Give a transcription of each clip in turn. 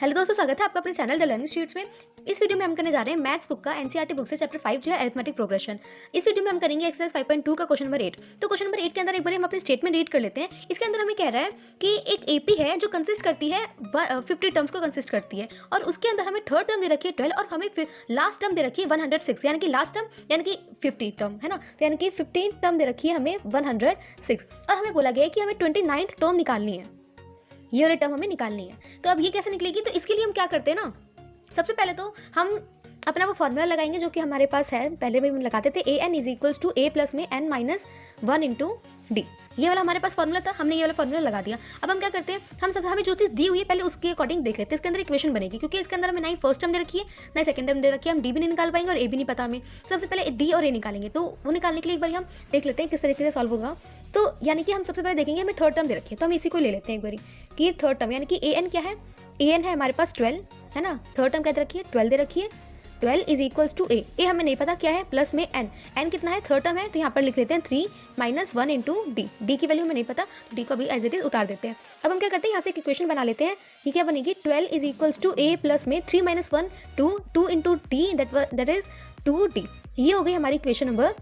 Hello दोस्तों, स्वागत है आपका अपने चैनल द लर्निंग शीट्स में। इस वीडियो में हम करने जा रहे हैं मैथ्स बुक का एनसीईआरटी बुक से चैप्टर 5 जो है अरिथमेटिक प्रोग्रेशन। इस वीडियो में हम करेंगे एक्सरसाइज 5.2 का क्वेश्चन नंबर 8। तो क्वेश्चन नंबर 8 के अंदर एक बार हम अपने स्टेटमेंट रीड कर लेते हैं। इसके अंदर हमें कह रहा है कि एक एपी है जो कंसिस्ट करती है 50 टर्म्स को कंसिस्ट करती है, और उसके अंदर हमें थर्ड टर्म दे रखी है 12 और हमें लास्ट टर्म दे रखी है 106, यानी कि लास्ट टर्म यानी कि 50 टर्म है ना, तो यानी कि 15 टर्म दे रखी है हमें 106, और हमें बोला गया है कि हमें 29th टर्म निकालनी है, ये वाली टर्म हमें निकालनी है। तो अब ये कैसे निकलेगी, तो इसके लिए हम क्या करते हैं ना, सबसे पहले तो हम अपना वो फॉर्मूला लगाएंगे जो कि हमारे पास है, पहले भी हम लगाते थे an is equals to a plus में n माइनस 1 इंटू डी। ये वाला हमारे पास फॉर्मूला था, हमने ये वाला फॉर्मूला लगा दिया। अब हम क्या करते हैं, हमें जो चीज़ दी हुई है पहले उसके अकॉर्डिंग देख लेते हैं। इसके अंदर इक्वेशन बनेगी, क्योंकि इसके अंदर हमें ना ही फर्स्ट टर्म दे रखी है ना ही सेकंड टर्म दे रखी है, हम डी भी नहीं निकाल पाएंगे और ए भी नहीं पता हमें। सबसे पहले डी और ए निकालेंगे, तो वो निकालने के लिए एक बार हम देख लेते हैं किस तरीके से सॉल्व होगा। तो यानी कि हम सबसे पहले देखेंगे, हमें थर्ड टर्म दे रखी है, तो हम इसी को ले लेते हैं एक बारी कि ये थर्ड टर्म यानी कि ए एन क्या है, ए एन है हमारे पास 12 है ना, थर्ड टर्म क्या दे रखी है 12 दे रखी है। 12 इज इक्वल्स टू ए हमें नहीं पता क्या है, प्लस में एन कितना है, थर्ड टर्म है, तो यहाँ पर लिख लेते हैं 3 माइनस 1 इंटू डी की वैल्यू हमें नहीं पता, तो डी को अभी एज इट इज उतार देते हैं। अब हम क्या करते हैं, यहाँ से एक इक्वेशन बना लेते हैं। ये क्या बनेगी, 12 is equals to A plus में 3 minus 1 2 into d, that is 2d। ये हो गई हमारी इक्वेशन नंबर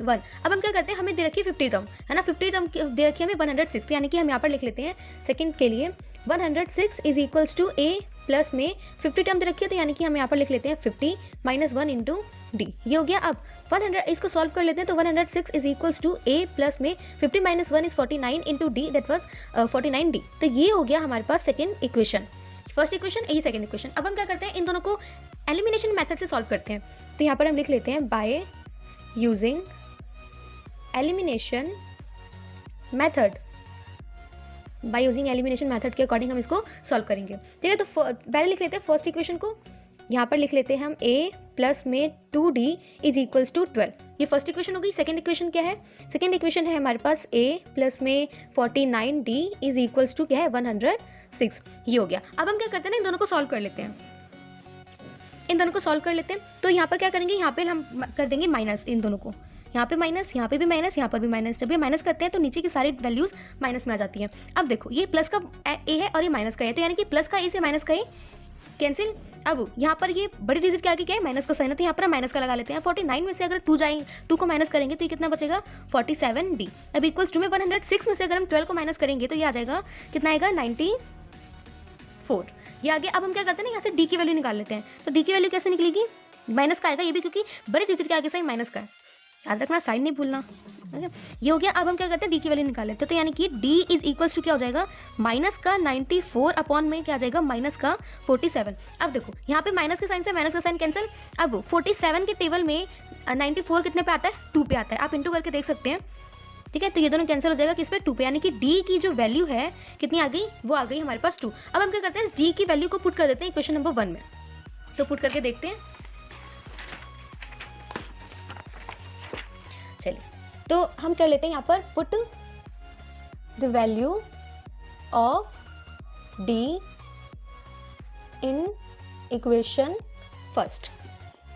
1। अब हम क्या करते हैं, हमें दे रखी है 50 टर्म है ना, 50 टर्म दे रखी है हमें 106, यानी कि हम यहाँ पर लिख लेते हैं सेकंड के लिए 106 is equals to A plus में 50 टर्म दे रखी है, तो यानी कि हम यहाँ पर लिख लेते हैं 50 माइनस 1 इंटू डी। ये हो गया। अब 100 इसको सॉल्व कर लेते हैं, तो 106 is equals to A plus में 50 minus 1 is 49 into d, that was 49d। तो ये हो गया हमारे पास सेकेंड इक्वेशन, फर्स्ट इक्वेशन, ये सेकेंड इक्वेशन। अब हम क्या करते हैं, इन दोनों को एलिमिनेशन मेथड से सॉल्व करते हैं। तो यहाँ पर हम लिख लेते हैं by using elimination method, by using elimination method के अकॉर्डिंग हम इसको सॉल्व करेंगे। ठीक है, तो पहले लिख लेते हैं फर्स्ट इक्वेशन को, यहाँ पर लिख लेते हैं हम a प्लस में 2d इज इक्वल्स टू 12। ये फर्स्ट इक्वेशन हो गई। सेकेंड इक्वेशन क्या है, सेकेंड इक्वेशन है हमारे पास a प्लस में 49d इज इक्वल्स टू क्या है 106। ये हो गया। अब हम क्या करते हैं ना, इन दोनों को सॉल्व कर लेते हैं, इन दोनों को सॉल्व कर लेते हैं। तो यहाँ पर क्या करेंगे, यहाँ पर हम कर देंगे माइनस, इन दोनों को यहाँ पे माइनस, यहाँ पे भी माइनस, यहाँ पर भी माइनस। जब ये माइनस करते हैं तो नीचे की सारी वैल्यूज माइनस में आ जाती हैं। अब देखो, ये प्लस का ए है और ये माइनस का है, तो यानी कि प्लस का ए से माइनस का ए कैंसिल। अब यहाँ पर ये बड़ी डिजिट के आगे क्या है, माइनस का साइन है, तो यहाँ पर हम माइनस का लगा लेते हैं। 49 में से अगर 2 को माइनस करेंगे तो ये कितना बचेगा 47d। अब इक्वल्स टू में 106 में से अगर हम 12 को माइनस करेंगे तो ये आ जाएगा कितना आएगा 94, ये आ गया। अब हम क्या करते हैं ना, यहाँ से डी की वैल्यू निकाल लेते हैं। तो डी की वैल्यू कैसे निकलेगी, माइनस का आएगा ये भी, क्योंकि बड़ी डिजिट के आगे साइन माइनस का है, याद रखना, साइन नहीं भूलना। ये हो गया। अब हम क्या करते हैं, डी की वैल्यू निकाल लेते हैं। तो यानी कि डी इज इक्वल्स टू क्या हो जाएगा, माइनस का 94 अपॉन में क्या आ जाएगा माइनस का 47। अब देखो यहाँ पे माइनस के साइन से माइनस का साइन कैंसिल। अब 47 के टेबल में 94 कितने पे आता है, 2 पे आता है, आप इंटू करके देख सकते हैं। ठीक है, तो ये दोनों कैंसिल हो जाएगा किस पे, 2 पे, यानी कि डी की जो वैल्यू है कितनी आ गई, वो आ गई हमारे पास 2। अब हम क्या करते हैं, डी की वैल्यू को पुट कर देते हैं इक्वेशन नंबर 1 में। तो पुट करके देखते हैं, चलिए। तो हम कर लेते हैं यहाँ पर put the value of D in equation first.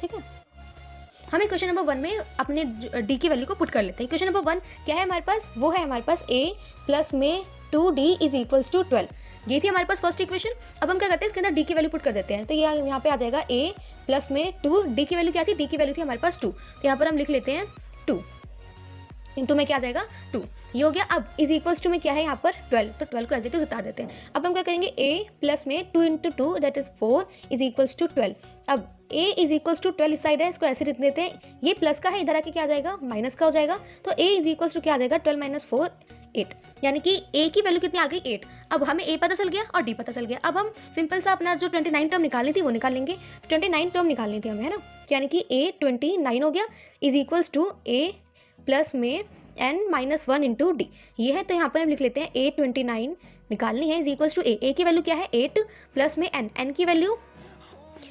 ठीक है, हम इक्वेशन नंबर 1 में अपने डी की वैल्यू को पुट कर लेते हैं। इक्वेशन नंबर 1 क्या है हमारे पास, वो है हमारे पास a प्लस में 2d इज इक्वल्स टू 12। ये थी हमारे पास फर्स्ट इक्वेशन। अब हम क्या करते हैं, इसके अंदर डी की वैल्यू पुट कर देते हैं। तो ये यहाँ पे आ जाएगा a प्लस में 2, डी की वैल्यू क्या थी, डी की वैल्यू थी हमारे पास 2, तो यहाँ पर हम लिख लेते हैं 2 इंटू में क्या आ जाएगा 2। ये हो गया। अब इज इक्वल्स टू में क्या है यहाँ पर 12, तो 12 को एज इट इज उतार देते हैं। अब हम क्या करेंगे, a प्लस में 2 into 2 that is 4 is equals to 12। अब a इज इक्वल्स टू 12 इस साइड है, इसको ऐसे लिख देते हैं, ये प्लस का है, इधर आके क्या आ जाएगा माइनस का हो जाएगा। तो a इज इक्वल्स टू क्या आ जाएगा 12 माइनस 4 8, यानी कि a की वैल्यू कितनी आ गई 8। अब हमें a पता चल गया और d पता चल गया। अब हम सिंपल सा अपना जो 29 टर्म निकालनी थी वो निकाल लेंगे। 29 टर्म निकालनी थी हमें, है ना, यानी कि a 29 हो गया is equals to a plus में n माइनस 1 इंटू डी। ये है, तो यहाँ पर हम लिख लेते हैं a 29 निकालनी है इज इक्वल्स टू a की वैल्यू क्या है 8 प्लस में n की वैल्यू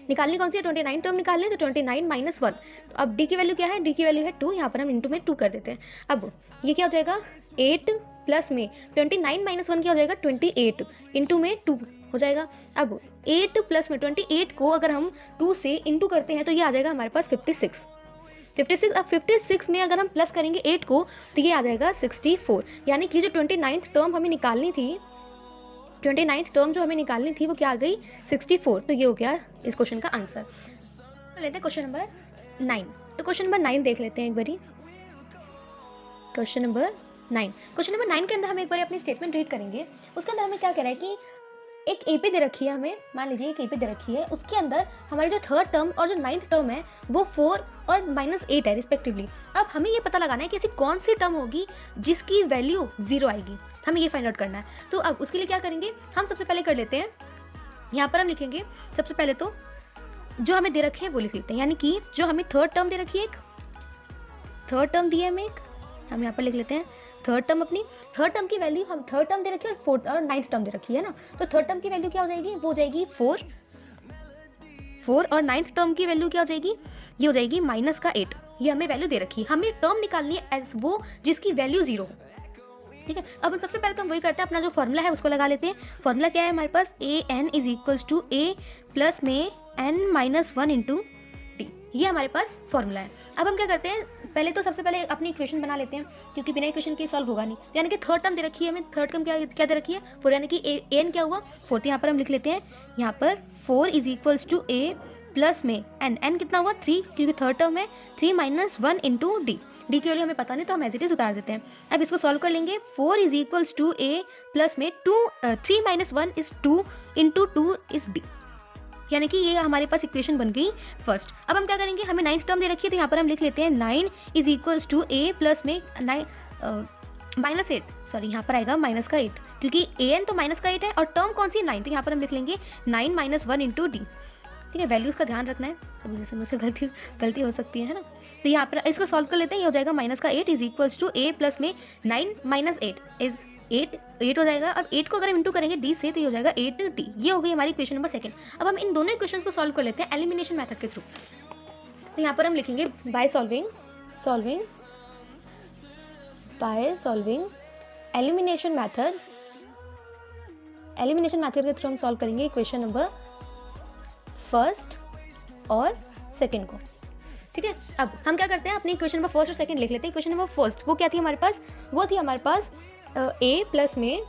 निकालनी कौन सी है, 29 टर्म निकालनी है, तो 29 माइनस 1। तो अब डी की वैल्यू क्या है, डी की वैल्यू है 2, यहाँ पर हम इंटू में 2 कर देते हैं। अब ये क्या हो जाएगा 8 प्लस में 29 माइनस 1 क्या हो जाएगा 28 इंटू में 2 हो जाएगा। अब 8 प्लस में 28 को अगर हम 2 से इंटू करते हैं तो ये आ जाएगा हमारे पास 56। अब 56 में अगर हम प्लस करेंगे 8 को तो ये आ जाएगा 64, यानी कि जो 29th टर्म हमें निकालनी थी 29th टर्म जो हमें निकालनी थी वो क्या आ गई 64। तो ये हो गया इस क्वेश्चन का आंसर। तो लेते हैं क्वेश्चन नंबर 9। तो क्वेश्चन नंबर 9 देख लेते हैं एक बारी। क्वेश्चन नंबर 9 के अंदर हम एक बार अपनी स्टेटमेंट रीड करेंगे। उसके अंदर हमें क्या कह रहा है कि एक एपी दे रखी है, हमें मान लीजिए एक एपी दे रखी है, उसके अंदर हमारी जो थर्ड टर्म और जो 9th टर्म है वो 4 और -8 है रिस्पेक्टिवली। अब हमें ये पता लगाना है कि ऐसी कौन सी टर्म होगी जिसकी वैल्यू 0 आएगी, हमें ये फाइंड आउट करना है। तो अब उसके लिए क्या करेंगे, हम सबसे पहले कर लेते हैं, यहाँ पर हम लिखेंगे सबसे पहले तो जो हमें दे रखे हैं वो लिख लेते हैं, यानी कि जो हमें थर्ड टर्म दे रखी है, एक थर्ड टर्म दी है हमें, एक हम यहाँ पर लिख लेते हैं थर्ड टर्म। अपनी थर्ड टर्म की वैल्यू हम थर्ड टर्म दे रखी है और फोर्थ और 9th टर्म दे रखी है ना, तो थर्ड टर्म की वैल्यू क्या हो जाएगी, वो हो जाएगी 4 और 9th टर्म की वैल्यू क्या हो जाएगी, ये हो जाएगी -8। ये हमें वैल्यू दे रखी है, हमें टर्म निकालनी है एज वो जिसकी वैल्यू 0 हो। ठीक है, अब सबसे पहले तो हम वही करते हैं, अपना जो फॉर्मूला है उसको लगा लेते हैं। फॉर्मूला क्या है हमारे पास, an = a प्लस में n-1 × t, ये हमारे पास फॉर्मूला है। अब हम क्या करते हैं, पहले तो सबसे पहले अपनी इक्वेशन बना लेते हैं, क्योंकि बिना इक्वेशन के सॉल्व होगा नहीं। यानी कि थर्ड टर्म दे रखी है हमें, थर्ड टर्म क्या दे रखी है 4, यानी कि an क्या हुआ 4। यहाँ पर हम लिख लेते हैं, यहाँ पर 4 = a प्लस में n कितना हुआ 3, क्योंकि थर्ड टर्म है 3 - 1 × d। डी की वैल्यू हमें पता नहीं तो हम एज इट इज उतार देते हैं। अब इसको सॉल्व कर लेंगे, 4 = a प्लस में 3 - 1 = 2 × 2 = d, यानी कि ये हमारे पास इक्वेशन बन गई फर्स्ट। अब हम क्या करेंगे, हमें 9th टर्म दे रखी है, तो यहाँ पर हम लिख लेते हैं 9 = a प्लस में -8, सॉरी यहाँ पर आएगा -8, क्योंकि an तो -8 है और टर्म कौन सी 9, तो यहाँ पर हम लिख लेंगे 9 - 1 × d। ठीक है, वैल्यूज़ का ध्यान रखना है, अभी जैसे मुझसे गलती हो सकती है ना। तो यहाँ पर इसको सॉल्व कर लेते हैं, ये हो जाएगा -8 = a प्लस में 9 - 8 8 हो जाएगा। अब 8 को अगर हम इंटू करेंगे d से तो ये हो जाएगा 8d। ये हो गई हमारी इक्वेशन नंबर 2। अब हम इन दोनों इक्वेशंस को सॉल्व कर लेते हैं एलिमिनेशन मेथड के थ्रू। तो यहाँ पर हम लिखेंगे बाय सॉल्विंग एलिमिनेशन मेथड के थ्रू हम सॉल्व करेंगे इक्वेशन नंबर 1 और 2 को। ठीक है, अब हम क्या करते हैं, अपनी इक्वेशन नंबर 1 और 2 लिख लेते हैं। इक्वेशन नंबर 1 वो क्या थी हमारे पास, वो थी हमारे पास a प्लस में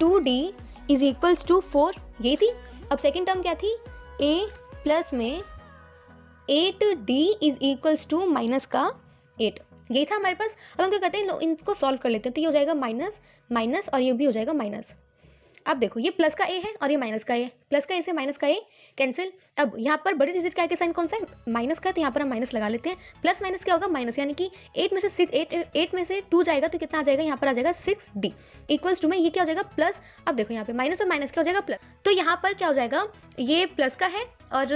2d = 4, यही थी। अब सेकेंड टर्म क्या थी, a प्लस में 8d = -8, यही था हमारे पास। अब हम क्या करते हैं, इनको सॉल्व कर लेते हैं, तो ये हो जाएगा माइनस और ये भी हो जाएगा माइनस। अब देखो ये प्लस का a है और ये माइनस का a है, प्लस का a से माइनस का a कैंसिल। अब यहाँ पर बड़े डिजिट का के साइन कौन सा है, माइनस का, तो यहाँ पर हम माइनस लगा लेते हैं। प्लस माइनस क्या होगा माइनस, यानी कि 8 में से 2 जाएगा तो कितना आ जाएगा, यहाँ पर आ जाएगा 6d = में ये क्या हो जाएगा प्लस। अब देखो यहाँ पे माइनस और माइनस क्या हो जाएगा प्लस, तो यहाँ पर क्या हो जाएगा, ये प्लस का है और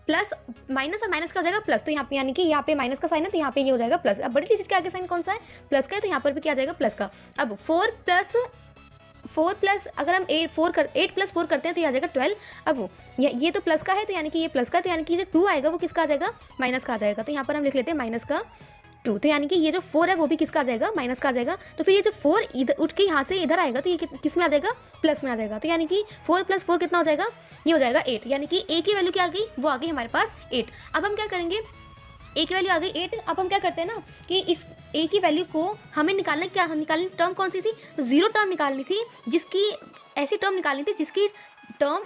प्लस माइनस और माइनस का हो जाएगा प्लस, तो यहाँ पे यानी कि यहाँ पे माइनस का साइन है तो यहाँ पे ये हो जाएगा प्लस। अब बड़ी डिजिट के आगे साइन कौन सा है, प्लस का है, तो यहाँ पर भी क्या आ जाएगा प्लस का। अब 4 प्लस अगर हम 8 + 4 करते हैं तो ये आ जाएगा 12। अब ये तो प्लस का है तो यानी कि ये प्लस का, तो यानी कि जो 2 आएगा वो किसका आ जाएगा, माइनस का आ जाएगा। तो यहाँ पर हम लिख लेते हैं -2, तो यानी कि ये जो 4 है वो भी किसका आ जाएगा, माइनस का आ जाएगा। तो फिर ये जो 4 इधर उठ के यहाँ से इधर आएगा तो ये किस में आ जाएगा, प्लस में आ जाएगा। तो यानी कि 4 + 4 कितना हो जाएगा, ये हो जाएगा 8, यानी कि a की वैल्यू क्या आ गई, वो आ गई हमारे पास 8। अब हम क्या करेंगे, a की वैल्यू आ गई 8। अब हम क्या करते हैं ना कि इस a की वैल्यू को हमें निकालना, क्या हम निकालनी, टर्म कौन सी थी, तो 0 टर्म निकालनी थी, जिसकी ऐसी टर्म निकालनी थी जिसकी टर्म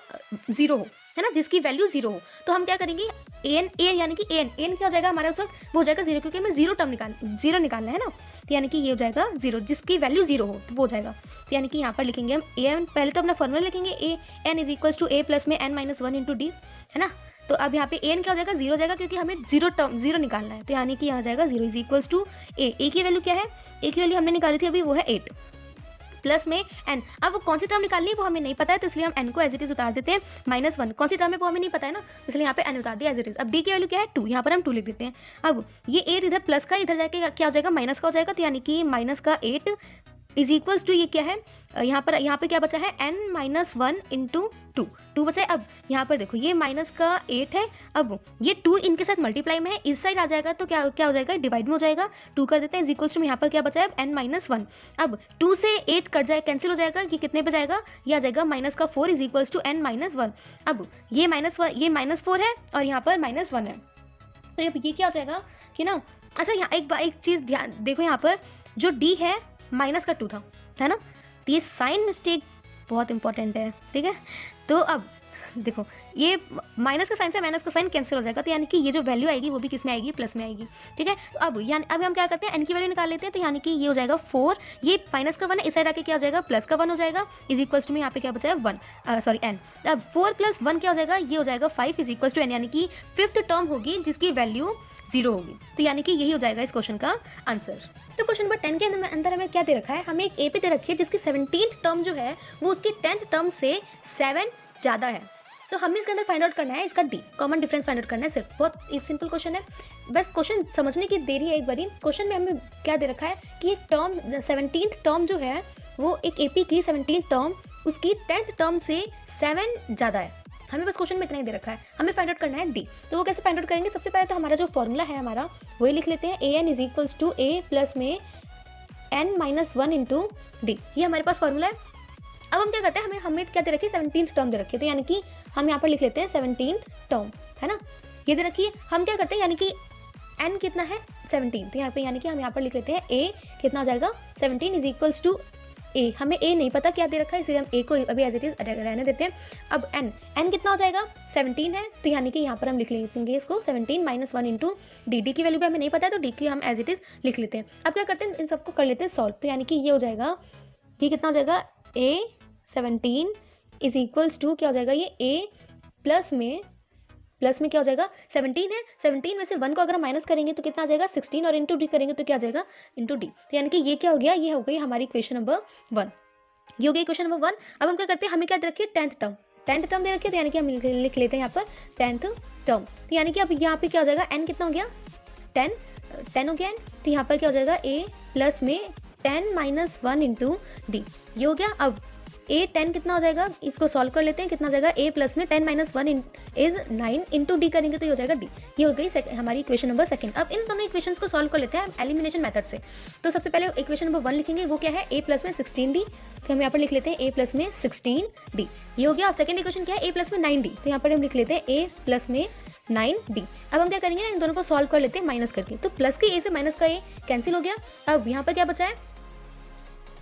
0 हो, है ना, जिसकी वैल्यू 0 हो। तो हम क्या करेंगे, an यानी कि an क्या हो जाएगा हमारा उस वक्त, वो हो जाएगा 0, क्योंकि हमें 0 निकालना है ना, तो यानी कि ये हो जाएगा 0, जिसकी वैल्यू 0 हो तो वो हो जाएगा। तो यानी कि यहाँ पर लिखेंगे हम an, पहले तो अपना फॉर्मूला लिखेंगे an = a प्लस में n - 1 × d, है ना। तो अब यहाँ पे an क्या हो जाएगा, 0 हो जाएगा, क्योंकि हमें 0 निकालना है, तो यानी कि यहाँ जाएगा 0 = a की वैल्यू क्या है, a की वैल्यू हमने निकाली थी अभी, वो है 8 प्लस में n। अब वो कौन सी टर्म निकालनी है वो हमें नहीं पता है, तो इसलिए हम n को एज इट इज उतार देते हैं, -1 कौन सी टर्म है वो हमें नहीं पता है ना, इसलिए यहाँ पे n उतार दिया एज इट इज। अब d की वैल्यू क्या है 2, यहाँ पर हम 2 लिख देते हैं। अब ये 8 इधर प्लस का, इधर जाके क्या हो जाएगा, माइनस का हो जाएगा, तो यानी कि -8 = ये क्या है, यहाँ पे क्या बचा है, n - 1 × 2 बचा है। अब यहाँ पर देखो ये माइनस का 8 है, अब ये 2 इनके साथ मल्टीप्लाई में है, इस साइड आ जाएगा तो क्या हो जाएगा, डिवाइड में हो जाएगा, 2 कर देते हैं = में यहाँ पर क्या बचा है, n - 1। अब 2 से 8 कट जाए, कैंसिल हो जाएगा, कि कितने पे जाएगा, ये आ जाएगा -4 = n - 1। अब ये -4 है और यहाँ पर -1 है, तो अब ये क्या हो जाएगा कि ना, अच्छा यहाँ एक चीज़ ध्यान देखो, यहाँ पर जो d है -2 था, है ना, तो ये साइन मिस्टेक बहुत इंपॉर्टेंट है, ठीक है। तो अब देखो ये माइनस का साइन से माइनस का साइन कैंसिल हो जाएगा, तो यानी कि ये जो वैल्यू आएगी वो भी किस में आएगी, प्लस में आएगी, ठीक है। तो अब यानी अब हम क्या करते हैं, एन की वैल्यू निकाल लेते हैं, तो यानी कि ये हो जाएगा 4, ये माइनस का 1 है, इस साइड आके क्या हो जाएगा, प्लस का 1 हो जाएगा, इज इक्वल्स टू में यहाँ पे क्या बचा है 1, सॉरी एन। अब 4 + 1 क्या हो जाएगा, ये हो जाएगा 5 इज इक्वल्स टू एन, यानी कि 5th टर्म होगी जिसकी वैल्यू 0 होगी, तो यानी कि यही हो जाएगा इस क्वेश्चन का आंसर। तो क्वेश्चन नंबर 10 के अंदर हमें क्या दे रखा है, हमें एक ए पे दे रखी है जिसकी 17th टर्म जो है वो उसकी 10th टर्म से 7 ज़्यादा है। तो हमें इसके अंदर फाइंड आउट करना है इसका D common difference find out करना है सिर्फ, बहुत सिंपल क्वेश्चन है, बस क्वेश्चन समझने की देरी है। एक बारी क्वेश्चन में हमें क्या दे रखा है कि एक टर्म 17th टर्म जो है वो एक एपी की 17th टर्म उसकी 10th टर्म से 7 ज़्यादा है, हमें बस क्वेश्चन में इतना ही दे रखा है, हमें फाइंड आउट करना है डी। तो वो कैसे फाइंड आउट करेंगे, सबसे पहले तो हमारा जो फॉर्मूला है हमारा वही लिख लेते हैं, A n is equals to A plus में n-1 इंटू डी, ये हमारे पास फॉर्मूला है। अब हम क्या करते हैं, हमें क्या दे रखी है, 17th टर्म दे रखी है, तो यानी कि हम यहाँ पर लिख लेते हैं 17th टर्म, है ना, ये दे रखी है। हम क्या करते हैं, यानी कि n कितना है 17, तो यहाँ पे यानी कि हम यहाँ पर लिख लेते हैं a कितना हो जाएगा 17 इज इक्वल्स टू a, हमें a नहीं पता क्या दे रखा है, इसलिए हम a को अभी एज इट इज रहने देते हैं। अब n कितना हो जाएगा 17 है, तो यानी कि यहाँ पर हम लिख लेंगे इसको 17 - 1 इंटू डी की वैल्यू भी हमें नहीं पता है, तो डी की हम एज इट इज लिख लेते हैं। अब क्या करते हैं, इन सबको कर लेते हैं सॉल्व, तो यानी कि ये हो जाएगा, ये कितना हो जाएगा a 17 इज इक्वल्स टू क्या हो जाएगा, ये a प्लस में क्या हो जाएगा 17 है, 17 में से 1 को अगर हम माइनस करेंगे तो कितना आ जाएगा 16, और इंटू डी करेंगे तो क्या आ जाएगा इंटू डी, तो यानी कि ये क्या हो गया, ये हो गई हमारी इक्वेशन नंबर 1, ये हो गई इक्वेशन नंबर 1। अब हम क्या करते हैं, हमें क्या दे रखी है 10th टर्म दे रखी है, तो यानी कि हम लिख लेते हैं यहाँ पर 10th टर्म, तो यानी कि अब यहाँ पे क्या हो जाएगा, n कितना हो गया 10 हो गया n, तो यहाँ पर क्या हो जाएगा a प्लस में 10 - 1 इंटू डी, ये हो गया। अब a 10 कितना हो जाएगा, इसको सॉल्व कर लेते हैं, कितना हो जाएगा a प्लस में 10 - 1 इज 9 इंटू डी करेंगे तो ये हो जाएगा डी, ये हो गई हमारी इक्वेशन नंबर 2। अब इन दोनों इक्वेशंस को सॉल्व कर लेते हैं एलिमिनेशन मेथड से। तो सबसे पहले इक्वेशन नंबर 1 लिखेंगे, वो क्या है a प्लस में 16d, तो हम यहाँ पर लिख लेते हैं a प्लस में 16d, ये हो गया। अब सेकंड इक्वेशन क्या है, a प्लस में 9d, तो यहाँ पर हम लिख लेते हैं a प्लस में 9d। अब हम क्या करेंगे, इन दोनों को सॉल्व कर लेते हैं माइनस करके, तो प्लस के a से माइनस का a कैंसिल हो गया। अब यहाँ पर क्या बचा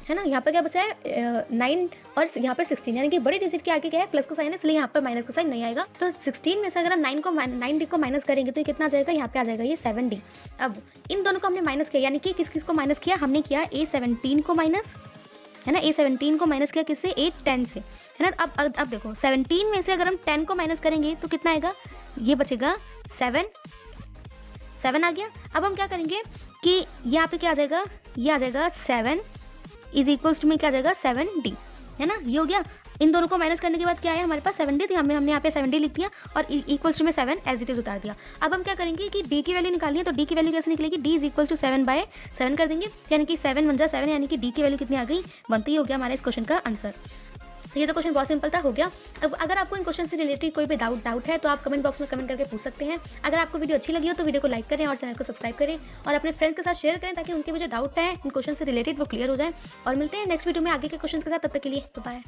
है ना, यहाँ पर क्या बचा है 9 और यहाँ पर 16, यानी कि बड़े डिजिट के आगे क्या है प्लस का साइन है, इसलिए यहाँ पर माइनस का साइन नहीं आएगा। तो 16 में से अगर हम 9d को माइनस करेंगे तो ये कितना आ जाएगा, यहाँ पे आ जाएगा ये 7d। अब इन दोनों को हमने माइनस किया, यानी कि किस को माइनस किया, हमने किया a17 को माइनस, है ना, a17 को माइनस किया किससे, a10 से, है ना। अब देखो 17 में से अगर हम 10 को माइनस करेंगे तो कितना आएगा, ये बचेगा 7 आ गया। अब हम क्या करेंगे कि यहाँ पे क्या आ जाएगा, ये आ जाएगा 7 इज इक्वल्स टू में क्या आ जाएगा 7d, है ना, ये हो गया। इन दोनों को माइनस करने के बाद क्या आया हमारे पास 7d, तो हमने यहाँ पे 7d लिख दिया और इक्वल्स टू में 7 एज इट इज उतार दिया। अब हम क्या करेंगे कि d की वैल्यू निकालनी है, तो d की वैल्यू कैसे निकलेगी, d इज इक्वल्स टू 7/7 कर देंगे, यानी कि 7 × 7, यानी कि d की वैल्यू कितनी आ गई 1, तो ये हो गया हमारे इस क्वेश्चन का आंसर। तो ये तो क्वेश्चन बहुत सिंपल था, हो गया। अब अगर आपको इन क्वेश्चन से रिलेटेड कोई भी डाउट है तो आप कमेंट बॉक्स में कमेंट करके पूछ सकते हैं। अगर आपको वीडियो अच्छी लगी हो तो वीडियो को लाइक करें और चैनल को सब्सक्राइब करें और अपने फ्रेंड्स के साथ शेयर करें, ताकि उनके भी जो डाउट है इन क्वेश्चन से रिलेटेड वो क्लियर हो जाए। और मिलते हैं नेक्स्ट वीडियो में आगे के क्वेश्चन के साथ, तब तक के लिए बाय।